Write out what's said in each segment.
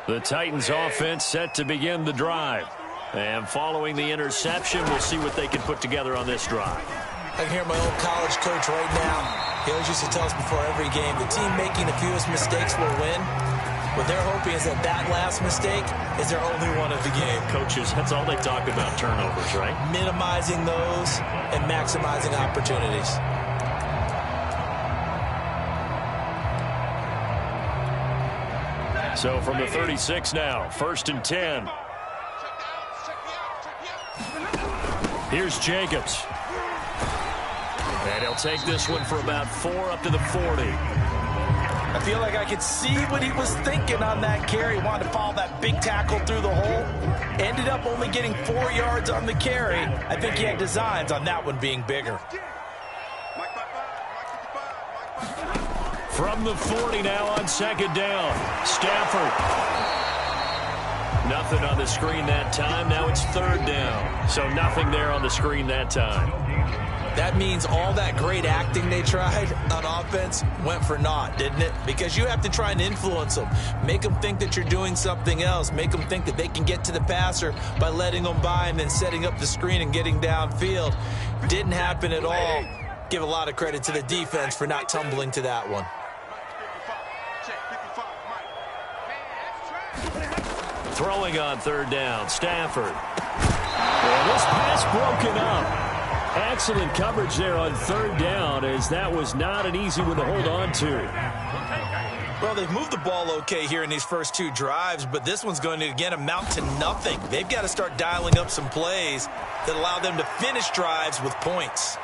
The Titans offense set to begin the drive. And following the interception, we'll see what they can put together on this drive. I can hear my old college coach right now. He always used to tell us before every game, the team making the fewest mistakes will win. What they're hoping is that that last mistake is their only one of the game. Coaches, that's all they talk about, turnovers, right? Minimizing those and maximizing opportunities. So from the 36 now, 1st and 10. Here's Jacobs. And he'll take this one for about 4 up to the 40. I feel like I could see what he was thinking on that carry. He wanted to follow that big tackle through the hole. Ended up only getting 4 yards on the carry. I think he had designs on that one being bigger. From the 40 now on 2nd down. Stafford. Nothing on the screen that time. Now it's 3rd down. So nothing there on the screen that time. That means all that great acting they tried on offense went for naught, didn't it? Because you have to try and influence them. Make them think that you're doing something else. Make them think that they can get to the passer by letting them by and then setting up the screen and getting downfield. Didn't happen at all. Give a lot of credit to the defense for not tumbling to that one. Throwing on 3rd down, Stafford. And this pass broken up. Excellent coverage there on 3rd down, as that was not an easy one to hold on to. Well, they've moved the ball okay here in these first 2 drives, but this one's going to, again, amount to nothing. They've got to start dialing up some plays that allow them to finish drives with points.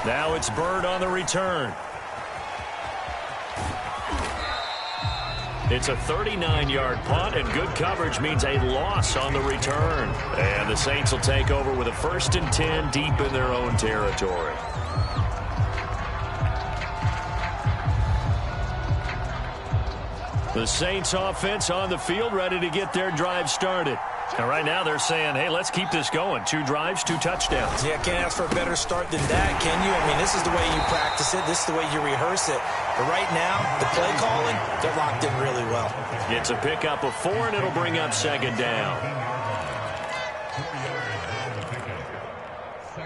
Now it's Bird on the return. It's a 39-yard punt, and good coverage means a loss on the return. And the Saints will take over with a 1st and 10 deep in their own territory. The Saints offense on the field, ready to get their drive started. And right now they're saying, hey, let's keep this going. 2 drives, 2 touchdowns. Yeah, can't ask for a better start than that, can you? I mean, this is the way you practice it. This is the way you rehearse it. But right now, the play calling, they're locked in really well. It's a pickup of 4, and it'll bring up 2nd down.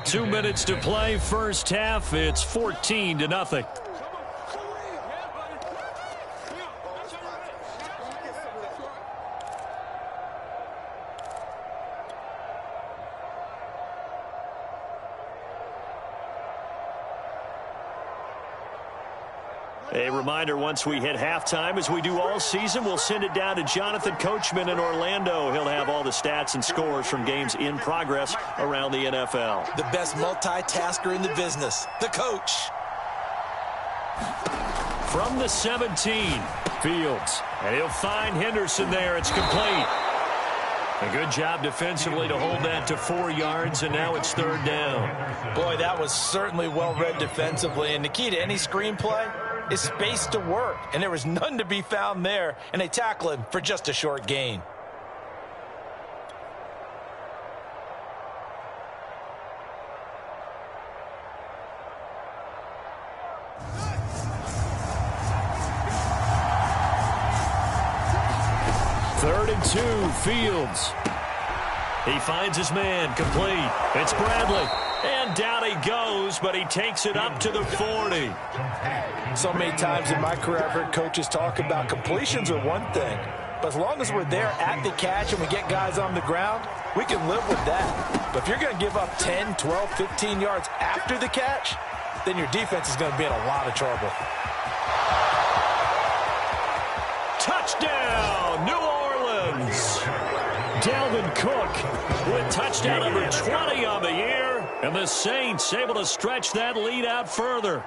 2 minutes to play, first half. It's 14-0. A reminder, once we hit halftime, as we do all season, we'll send it down to Jonathan Coachman in Orlando. He'll have all the stats and scores from games in progress around the NFL. The best multitasker in the business, the coach. From the 17, Fields. And he'll find Henderson there. It's complete. A good job defensively to hold that to 4 yards, and now it's 3rd down. Boy, that was certainly well read defensively. And the key to any screenplay is space to work, and there was none to be found there, and they tackle him for just a short gain. Third and 2, Fields. He finds his man, complete. It's Bradley. And down he goes, but he takes it up to the 40. So many times in my career, I've heard coaches talk about completions are one thing, but as long as we're there at the catch and we get guys on the ground, we can live with that. But if you're going to give up 10, 12, 15 yards after the catch, then your defense is going to be in a lot of trouble. Touchdown, New Orleans! Dalvin Cook with touchdown number 20 on the year, and the Saints able to stretch that lead out further.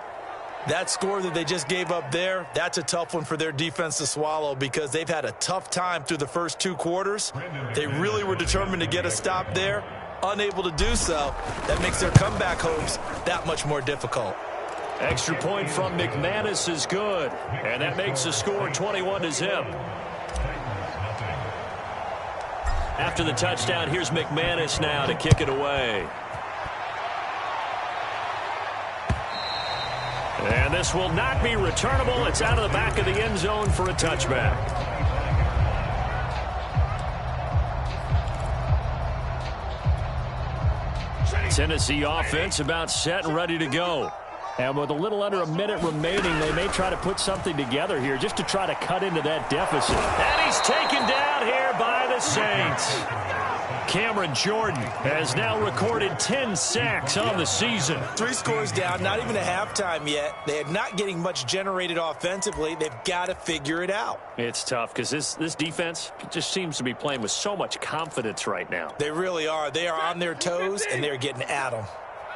That score that they just gave up there, that's a tough one for their defense to swallow because they've had a tough time through the first 2 quarters. They really were determined to get a stop there, unable to do so. That makes their comeback hopes that much more difficult. Extra point from McManus is good, and that makes the score 21-0. After the touchdown, here's McManus now to kick it away. And this will not be returnable. It's out of the back of the end zone for a touchback. Tennessee offense about set and ready to go. And with a little under a minute remaining, they may try to put something together here just to try to cut into that deficit. And he's taken down here by the Saints. Cameron Jordan has now recorded 10 sacks on the season. 3 scores down, not even a halftime yet. They are not getting much generated offensively. They've got to figure it out. It's tough because this defense just seems to be playing with so much confidence right now. They really are. They are on their toes, and they're getting at them.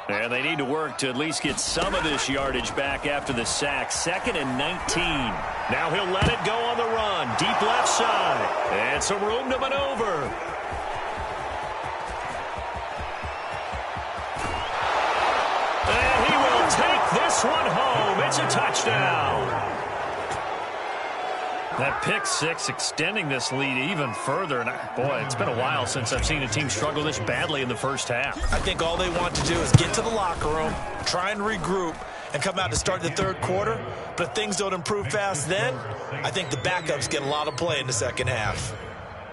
And they need to work to at least get some of this yardage back after the sack. 2nd and 19. Now he'll let it go on the run. Deep left side. And some room to maneuver. And he will take this one home. It's a touchdown. That pick six extending this lead even further. And boy, it's been a while since I've seen a team struggle this badly in the first half. I think all they want to do is get to the locker room, try and regroup, and come out to start the third quarter. But if things don't improve fast then, I think the backups get a lot of play in the second half.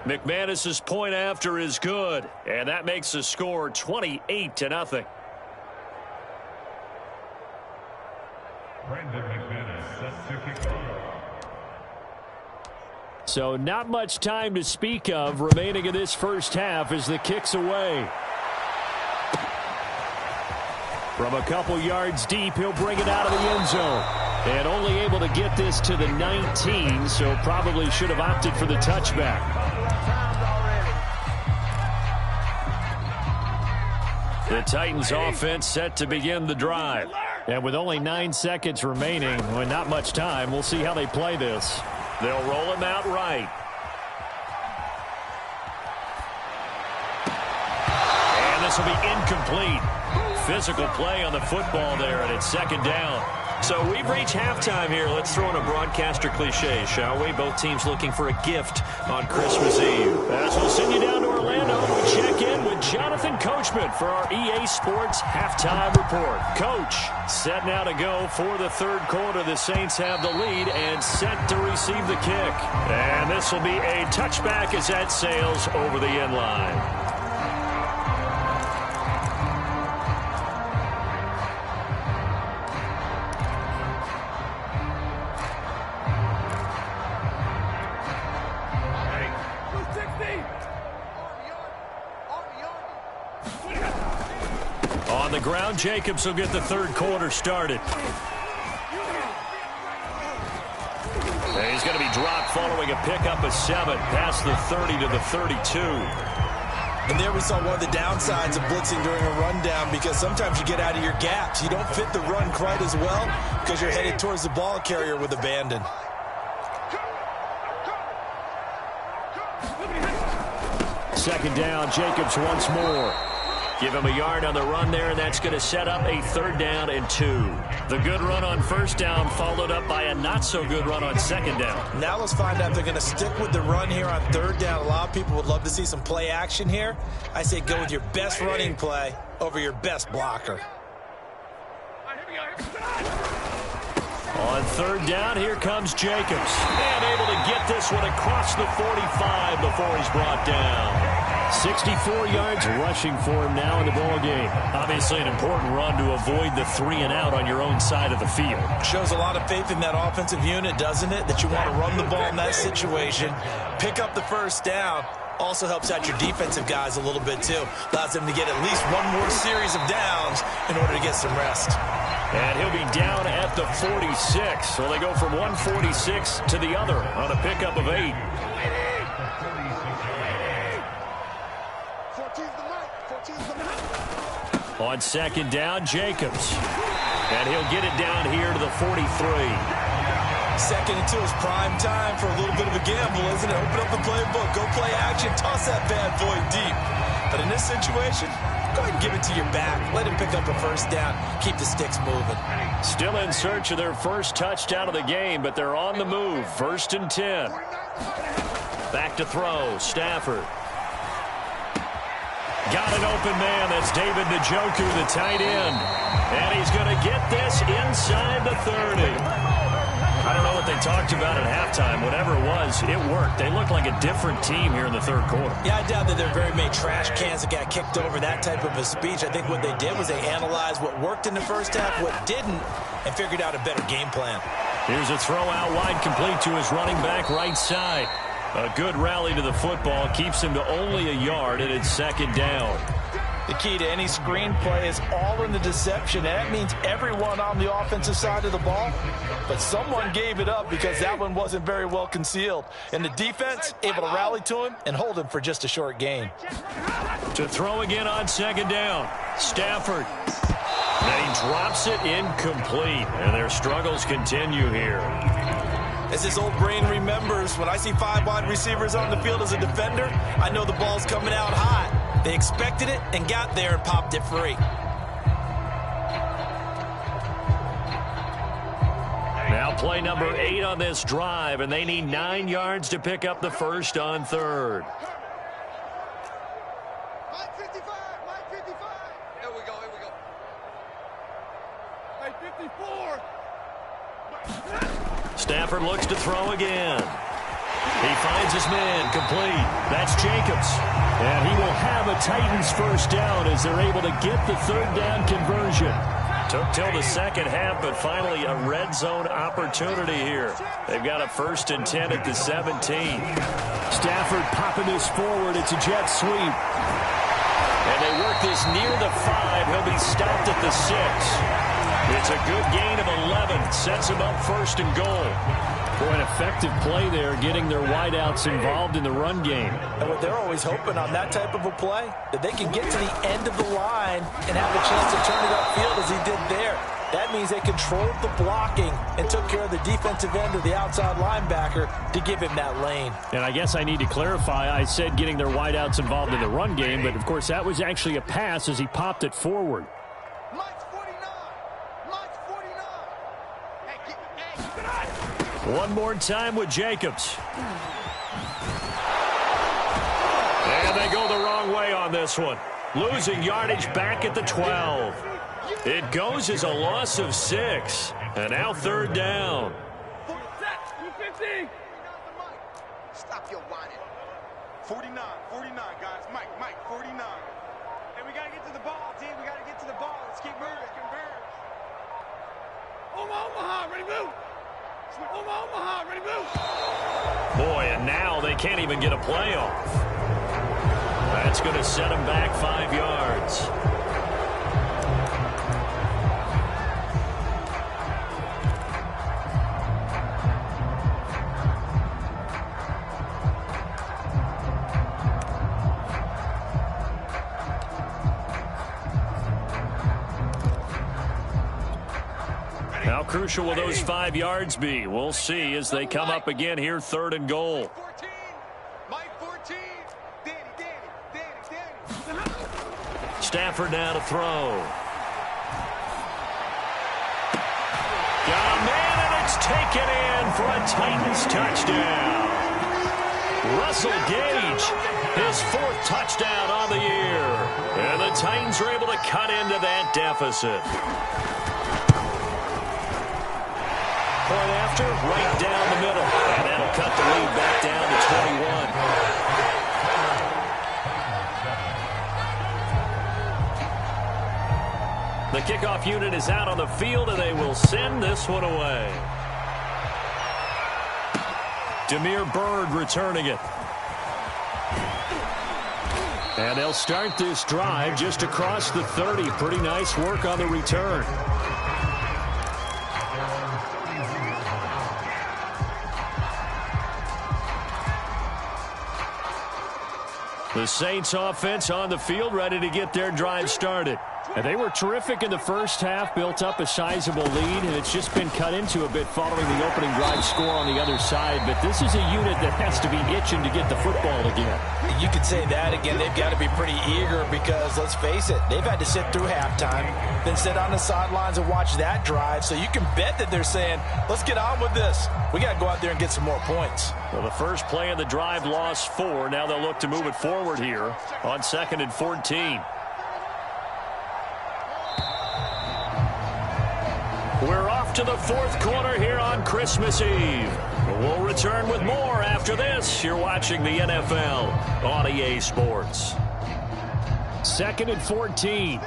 McManus's point after is good. And that makes the score 28-0. Brandon McManus set to kick off. So not much time to speak of remaining in this first half as the kick's away. From a couple yards deep, he'll bring it out of the end zone. And only able to get this to the 19, so probably should have opted for the touchback. The Titans offense set to begin the drive. And with only 9 seconds remaining, well, not much time, we'll see how they play this. They'll roll him out right. And this will be incomplete. Physical play on the football there, and it's 2nd down. So we've reached halftime here. Let's throw in a broadcaster cliche, shall we? Both teams looking for a gift on Christmas Eve. As we'll send you down to Orlando, we check in with Jonathan Coachman for our EA Sports Halftime Report. Coach, set now to go for the third quarter. The Saints have the lead and set to receive the kick. And this will be a touchback as that sails over the end line. On the ground, Jacobs will get the third quarter started. And he's going to be dropped following a pickup of 7 past the 30 to the 32. And there we saw one of the downsides of blitzing during a rundown, because sometimes you get out of your gaps. You don't fit the run quite as well because you're headed towards the ball carrier with abandon. Second down, Jacobs once more. Give him a yard on the run there, and that's going to set up a 3rd down and 2. The good run on 1st down followed up by a not-so-good run on 2nd down. Now let's find out if they're going to stick with the run here on 3rd down. A lot of people would love to see some play action here. I say go with your best running play over your best blocker. On 3rd down, here comes Jacobs. And able to get this one across the 45 before he's brought down. 64 yards rushing for him now in the ball game. Obviously an important run to avoid the 3 and out on your own side of the field. Shows a lot of faith in that offensive unit, doesn't it? That you want to run the ball in that situation. Pick up the 1st down. Also helps out your defensive guys a little bit too. Allows them to get at least one more series of downs in order to get some rest. And he'll be down at the 46. So they go from 146 to the other on a pickup of 8. On 2nd down, Jacobs. And he'll get it down here to the 43. 2nd and 2 is prime time for a little bit of a gamble, isn't it? Open up the playbook, go play action, toss that bad boy deep. But in this situation, go ahead and give it to your back. Let him pick up a 1st down. Keep the sticks moving. Still in search of their first touchdown of the game, but they're on the move. 1st and 10. Back to throw, Stafford. Got an open man. That's David Njoku, the tight end. And he's going to get this inside the 30. I don't know what they talked about at halftime. Whatever it was, it worked. They looked like a different team here in the third quarter. Yeah, I doubt that there are very many trash cans that got kicked over, that type of a speech. I think what they did was they analyzed what worked in the first half, what didn't, and figured out a better game plan. Here's a throw out wide, complete to his running back right side. A good rally to the football keeps him to only a yard, and it's second down. The key to any screen play is all in the deception. And that means everyone on the offensive side of the ball. But someone gave it up because that one wasn't very well concealed. And the defense able to rally to him and hold him for just a short gain. To throw again on second down. Stafford. And he drops it incomplete. And their struggles continue here. As his old brain remembers, when I see 5 wide receivers on the field as a defender, I know the ball's coming out hot. They expected it and got there and popped it free. Now play number 8 on this drive, and they need 9 yards to pick up the first on third. Mike 55, Mike 55. Here we go, here we go. Mike 54. Stafford looks to throw again. He finds his man, complete. That's Jacobs. And he will have a Titans first down as they're able to get the third down conversion. Took till the second half, but finally a red zone opportunity here. They've got a 1st and 10 at the 17. Stafford popping this forward. It's a jet sweep. And they work this near the 5. He'll be stopped at the 6. It's a good gain of 11. Sets him up 1st and goal. Boy, an effective play there, getting their wideouts involved in the run game. And what they're always hoping on that type of a play, that they can get to the end of the line and have a chance to turn it upfield as he did there. That means they controlled the blocking and took care of the defensive end of the outside linebacker to give him that lane. And I guess I need to clarify, I said getting their wideouts involved in the run game, but of course that was actually a pass as he popped it forward. Mike's 49. Mike's 49. Hey, get One more time with Jacobs. And they go the wrong way on this one. Losing yardage back at the 12. It goes as a loss of 6. And now third down. Stop your whining. 49, 49, guys. Mike, 49. Hey, we got to get to the ball, team. We got to get to the ball. Let's keep moving. Converge. Omaha, ready, move. Omaha, ready, move. Boy, and now they can't even get a play off. That's going to set them back 5 yards. How crucial will those 5 yards be? We'll see as they come up again here, 3rd and goal. Mike 14. Danny. Stafford now to throw. Got a man, and it's taken in for a Titans touchdown. Russell Gage, his 4th touchdown on the year. And the Titans are able to cut into that deficit. Point after, right down the middle. And that'll cut the lead back down to 21. The kickoff unit is out on the field, and they will send this one away. Demir Bird returning it. And they'll start this drive just across the 30. Pretty nice work on the return. The Saints offense on the field, ready to get their drive started. And they were terrific in the first half, built up a sizable lead, and it's just been cut into a bit following the opening drive score on the other side. But this is a unit that has to be itching to get the football again. You could say that again. They've got to be pretty eager because, let's face it, they've had to sit through halftime, then sit on the sidelines and watch that drive. So you can bet that they're saying, let's get on with this. We got to go out there and get some more points. Well, the first play of the drive lost 4. Now they'll look to move it forward here on 2nd and 14. We're off to the fourth quarter here on Christmas Eve. We'll return with more after this. You're watching the NFL on EA Sports. 2nd and 14.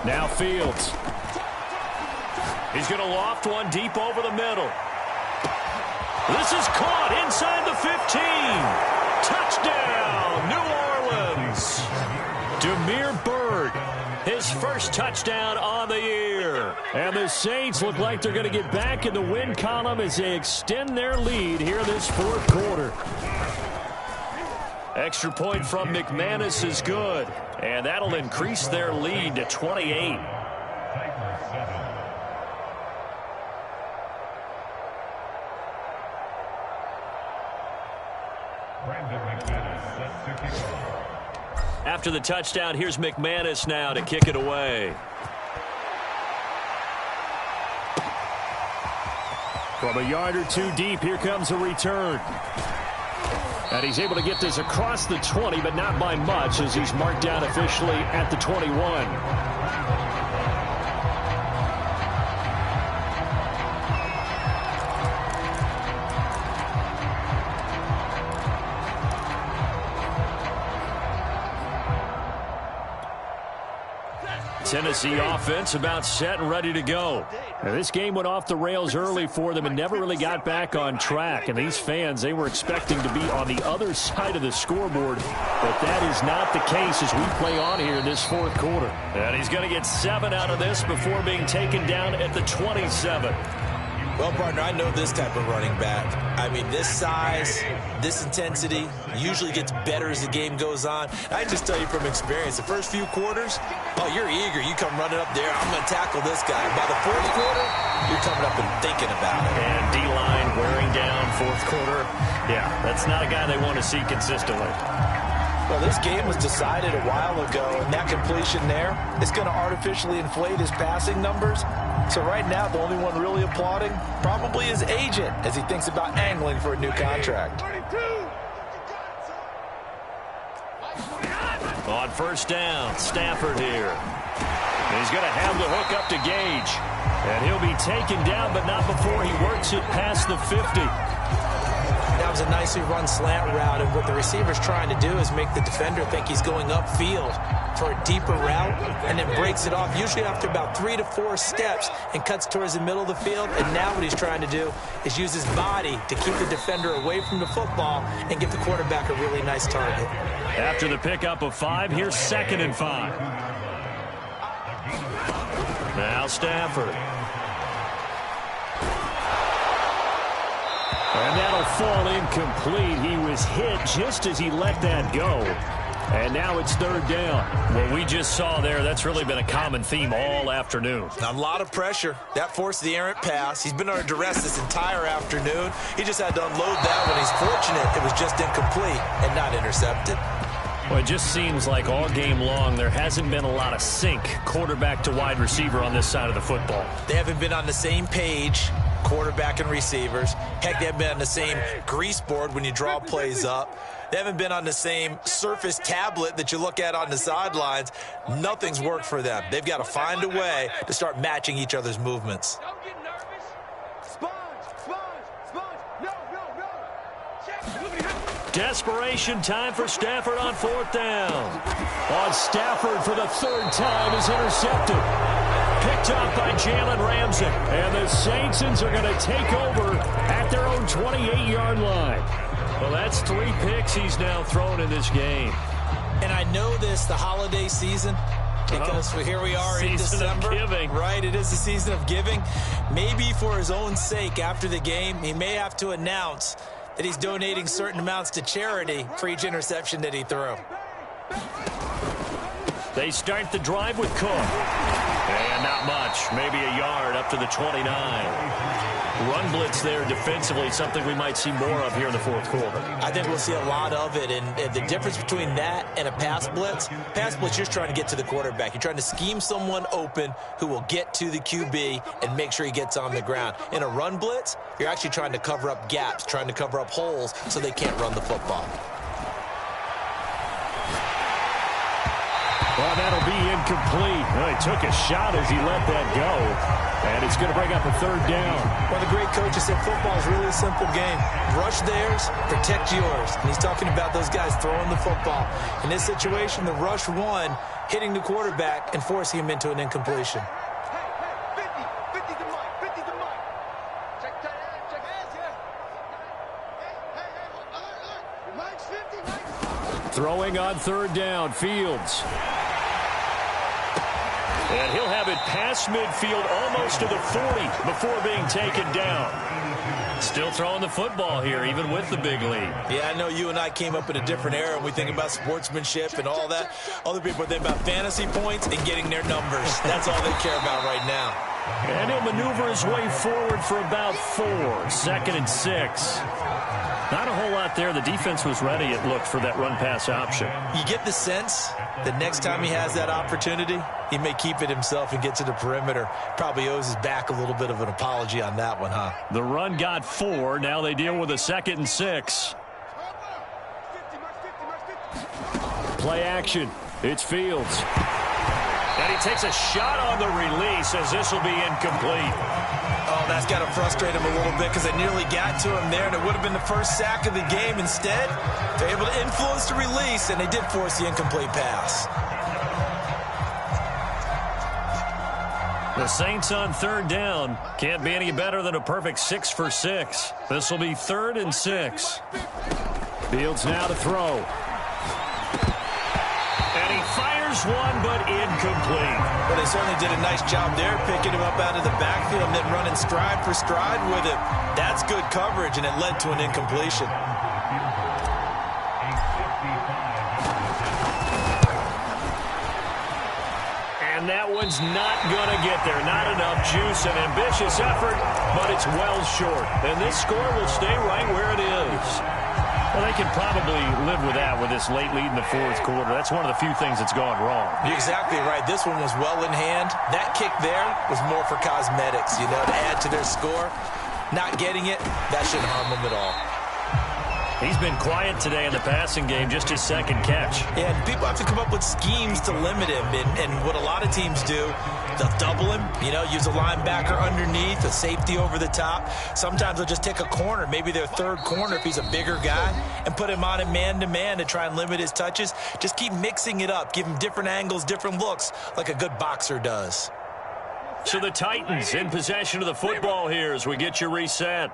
Now Fields. He's going to loft one deep over the middle. This is caught inside the 15. Touchdown, New Orleans. Damiere Byrd, his first touchdown on the year. And the Saints look like they're going to get back in the win column as they extend their lead here this fourth quarter. Extra point from McManus is good, and that'll increase their lead to 28. After the touchdown, here's McManus now to kick it away. From a yard or two deep, here comes a return. And he's able to get this across the 20, but not by much, as he's marked down officially at the 21. Tennessee offense about set and ready to go. Now, this game went off the rails early for them and never really got back on track. And these fans, they were expecting to be on the other side of the scoreboard. But that is not the case as we play on here in this fourth quarter. And he's going to get 7 out of this before being taken down at the 27. Well, partner, I know this type of running back. I mean, this size, this intensity usually gets better as the game goes on. I just tell you from experience, the first few quarters, oh, you're eager. You come running up there. I'm going to tackle this guy. By the fourth quarter, you're coming up and thinking about it. And D-line wearing down fourth quarter. Yeah, that's not a guy they want to see consistently. Well, this game was decided a while ago, and that completion there is going to artificially inflate his passing numbers. So right now, the only one really applauding probably his agent as he thinks about angling for a new contract. On first down, Stafford here. He's going to have the hook up to Gage. And he'll be taken down, but not before he works it past the 50. That was a nicely run slant route, and what the receiver's trying to do is make the defender think he's going upfield for a deeper route, and then breaks it off, usually after about 3 to 4 steps, and cuts towards the middle of the field. And now what he's trying to do is use his body to keep the defender away from the football and give the quarterback a really nice target. After the pickup of 5, here's 2nd and 5. Now Stafford. And that'll fall incomplete. He was hit just as he let that go. And now it's 3rd down. What we just saw there, that's really been a common theme all afternoon. A lot of pressure. That forced the errant pass. He's been under duress this entire afternoon. He just had to unload that one. He's fortunate it was just incomplete and not intercepted. Well, it just seems like all game long there hasn't been a lot of sync quarterback to wide receiver on this side of the football. They haven't been on the same page, quarterback and receivers. Heck, they haven't been on the same grease board when you draw plays up. They haven't been on the same Surface tablet that you look at on the sidelines. Nothing's worked for them. They've got to find a way to start matching each other's movements. Don't get nervous. Sponge. No. Check. Desperation time for Stafford on 4th down. On Stafford for the 3rd time is intercepted. Picked up by Jalen Ramsey. And the Saints are going to take over at their own 28-yard line. Well, that's 3 picks he's now thrown in this game. And I know this, the holiday season, because here we are in December. Season of giving. Right, it is the season of giving. Maybe for his own sake after the game, he may have to announce that he's donating certain amounts to charity for each interception that he threw. They start the drive with Cook. And not much, maybe a yard up to the 29. run blitz there defensively, something we might see more of here in the fourth quarter. I think we'll see a lot of it, and the difference between that and a pass blitz, you're just trying to get to the quarterback. You're trying to scheme someone open who will get to the QB and make sure he gets on the ground. In a run blitz, you're actually trying to cover up gaps, trying to cover up holes so they can't run the football. Well, that'll be incomplete. Well, he took a shot as he let that go, and it's going to bring up a third down. Well, the great coach has said football is really a simple game. Rush theirs, protect yours. And he's talking about those guys throwing the football. In this situation, the rush one, hitting the quarterback and forcing him into an incompletion. Throwing on third down, Fields. And he'll have it past midfield, almost to the 40 before being taken down. Still throwing the football here, even with the big lead. Yeah, I know you and I came up in a different era, and we think about sportsmanship and all that. Other people think about fantasy points and getting their numbers. That's all they care about right now. And he'll maneuver his way forward for about 4. 2nd and 6. Not a whole lot there. The defense was ready, it looked, for that run-pass option. You get the sense that next time he has that opportunity, he may keep it himself and get to the perimeter. Probably owes his back a little bit of an apology on that one, huh? The run got 4. Now they deal with a 2nd and 6. Play action. It's Fields. And he takes a shot on the release as this will be incomplete. Oh, that's got to frustrate him a little bit because they nearly got to him there, and it would have been the first sack of the game. Instead, they're able to influence the release, and they did force the incomplete pass. The Saints on third down. Can't be any better than a perfect 6 for 6. This will be 3rd and 6. Fields now to throw. And he fires one, but incomplete. Well, they certainly did a nice job there, picking him up out of the backfield and then running stride for stride with him. That's good coverage, and it led to an incompletion. And that one's not going to get there. Not enough juice. An ambitious effort, but it's well short. And this score will stay right where it is. Well, they can probably live with that with this late lead in the fourth quarter. That's one of the few things that's gone wrong. You're exactly right. This one was well in hand. That kick there was more for cosmetics, to add to their score. Not getting it, that shouldn't harm them at all. He's been quiet today in the passing game, just his 2nd catch. Yeah, and people have to come up with schemes to limit him. And what a lot of teams do, they'll double him, use a linebacker underneath, a safety over the top. Sometimes they'll just take a corner, maybe their 3rd corner if he's a bigger guy, and put him on him man-to-man to try and limit his touches. Just keep mixing it up, give him different angles, different looks, like a good boxer does. So the Titans in possession of the football here as we get you reset.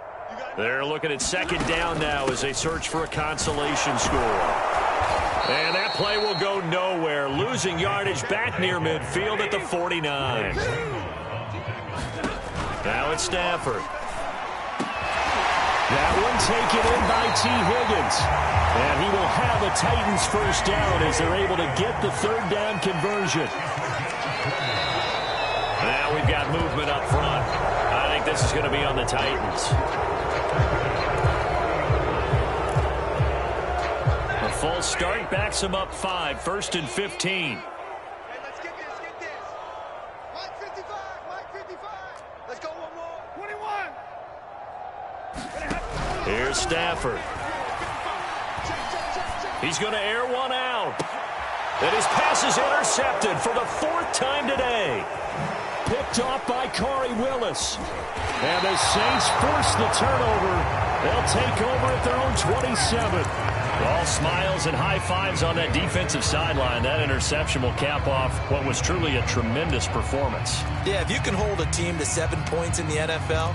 They're looking at 2nd down now as they search for a consolation score. And that play will go nowhere. Losing yardage back near midfield at the 49. Now it's Stafford. That one taken in by T. Higgins. And he will have a Titans first down as they're able to get the 3rd down conversion. Now we've got movement up front. I think this is going to be on the Titans. A false start backs him up 5, 1st and 15. Hey, let's get this. Mike 55, Mike 55. Let's go one more. 21. Here's Stafford. He's going to air one out. And his pass is intercepted for the 4th time today. Picked off by Corey Willis. And the Saints force the turnover. They'll take over at their own 27. All smiles and high fives on that defensive sideline. That interception will cap off what was truly a tremendous performance. Yeah, if you can hold a team to 7 points in the NFL,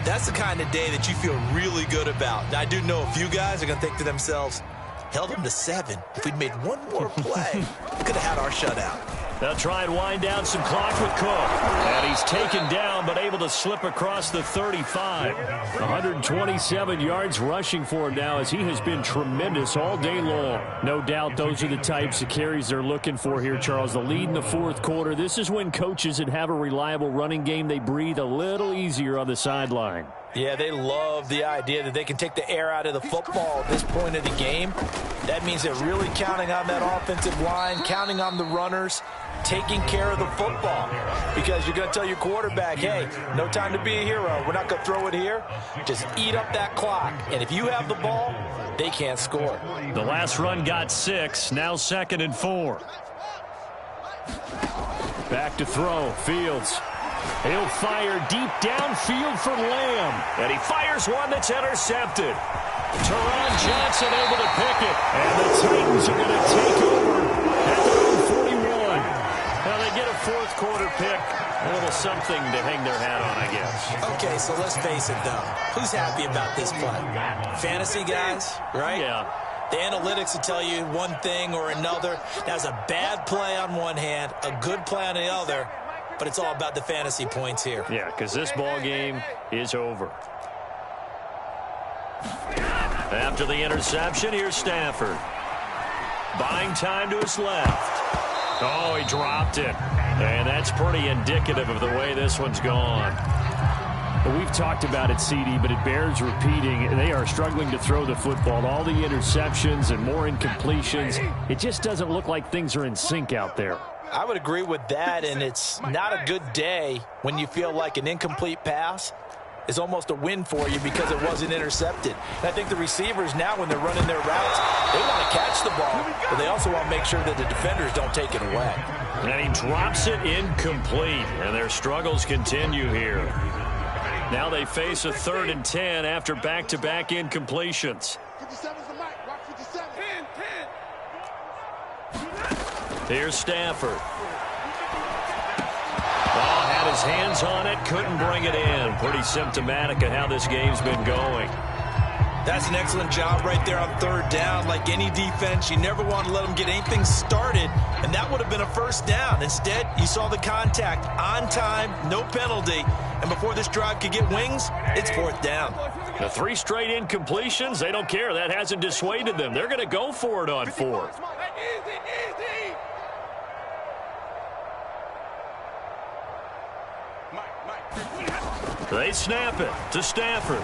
that's the kind of day that you feel really good about. Now, I do know a few guys are going to think to themselves, held them to 7. If we'd made one more play, we could have had our shutout. They'll try and wind down some clock with Cook. And he's taken down, but able to slip across the 35. 127 yards rushing for him now, as he has been tremendous all day long. No doubt those are the types of carries they're looking for here, Charles. The lead in the fourth quarter. This is when coaches that have a reliable running game, they breathe a little easier on the sideline. Yeah, they love the idea that they can take the air out of the football at this point of the game. That means they're really counting on that offensive line, counting on the runners, taking care of the football. Because you're going to tell your quarterback, hey, no time to be a hero. We're not going to throw it here. Just eat up that clock. And if you have the ball, they can't score. The last run got 6, now 2nd and 4. Back to throw, Fields. He'll fire deep downfield for Lamb. And he fires one that's intercepted. Teron Johnson able to pick it. And the Titans are going to take over at their own 41. Now they get a fourth quarter pick. A little something to hang their hat on, I guess. Okay, so let's face it, though. Who's happy about this play? Fantasy guys, right? Yeah. The analytics will tell you one thing or another. That's a bad play on one hand, a good play on the other. But it's all about the fantasy points here. Yeah, because this ball game is over. After the interception, here's Stafford. Buying time to his left. Oh, he dropped it. And that's pretty indicative of the way this one's gone. We've talked about it, CD, but it bears repeating. They are struggling to throw the football. All the interceptions and more incompletions. It just doesn't look like things are in sync out there. I would agree with that, and it's not a good day when you feel like an incomplete pass is almost a win for you because it wasn't intercepted. And I think the receivers now, when they're running their routes, they want to catch the ball, but they also want to make sure that the defenders don't take it away. And he drops it incomplete, and their struggles continue here. Now they face a 3rd and 10 after back-to-back incompletions. 57's the mic. Rock 57. 10. Here's Stafford. Oh, had his hands on it, couldn't bring it in. Pretty symptomatic of how this game's been going. That's an excellent job right there on 3rd down. Like any defense, you never want to let them get anything started, and that would have been a first down. Instead, you saw the contact on time, no penalty, and before this drive could get wings, it's 4th down. The 3 straight incompletions, they don't care. That hasn't dissuaded them. They're going to go for it on 4th. They snap it to Stafford.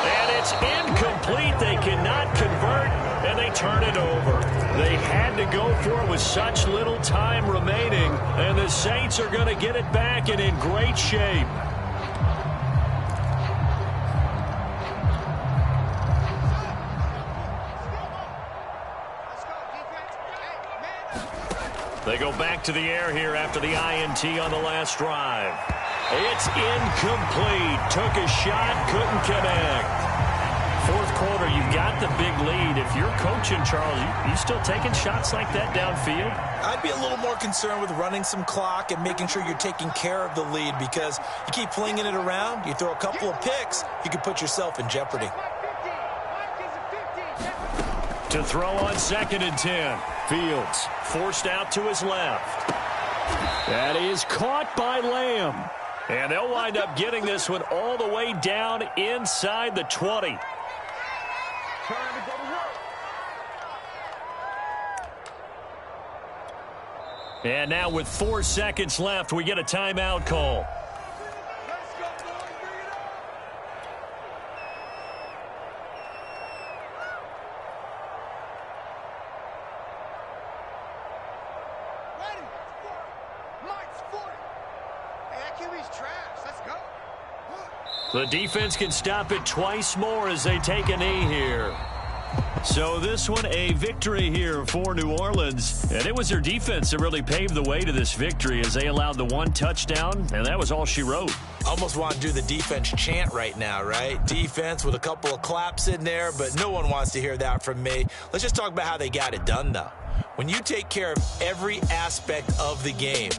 And it's incomplete. They cannot convert, and they turn it over. They had to go for it with such little time remaining, and the Saints are going to get it back and in great shape. They go back to the air here after the INT on the last drive. It's incomplete. Took a shot, couldn't connect. Fourth quarter, you've got the big lead. If you're coaching, Charles, you still taking shots like that downfield? I'd be a little more concerned with running some clock and making sure you're taking care of the lead, because you keep flinging it around, you throw a couple of picks, you can put yourself in jeopardy. To throw on 2nd and 10. Fields forced out to his left. That is caught by Lamb. And they'll wind up getting this one all the way down inside the 20. And now with 4 seconds left, we get a timeout call. The defense can stop it twice more as they take a knee here. So this one, a victory here for New Orleans. And it was their defense that really paved the way to this victory as they allowed the 1 touchdown, and that was all she wrote. Almost want to do the defense chant right now, right? Defense with a couple of claps in there, but no one wants to hear that from me. Let's just talk about how they got it done, though. When you take care of every aspect of the game,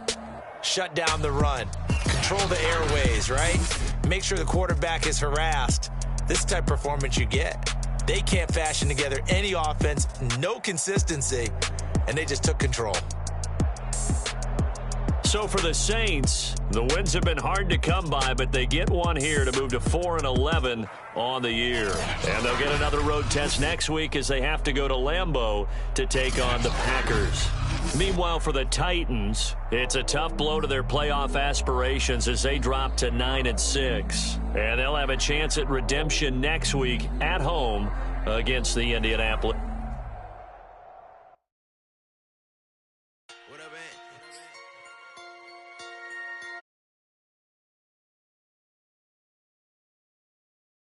shut down the run, control the airways, right? Make sure the quarterback is harassed. This is the type of performance you get. They can't fashion together any offense, no consistency, and they just took control. So for the Saints, the wins have been hard to come by, but they get one here to move to 4-11 on the year. And they'll get another road test next week as they have to go to Lambeau to take on the Packers. Meanwhile, for the Titans, it's a tough blow to their playoff aspirations as they drop to 9-6. And they'll have a chance at redemption next week at home against the Indianapolis.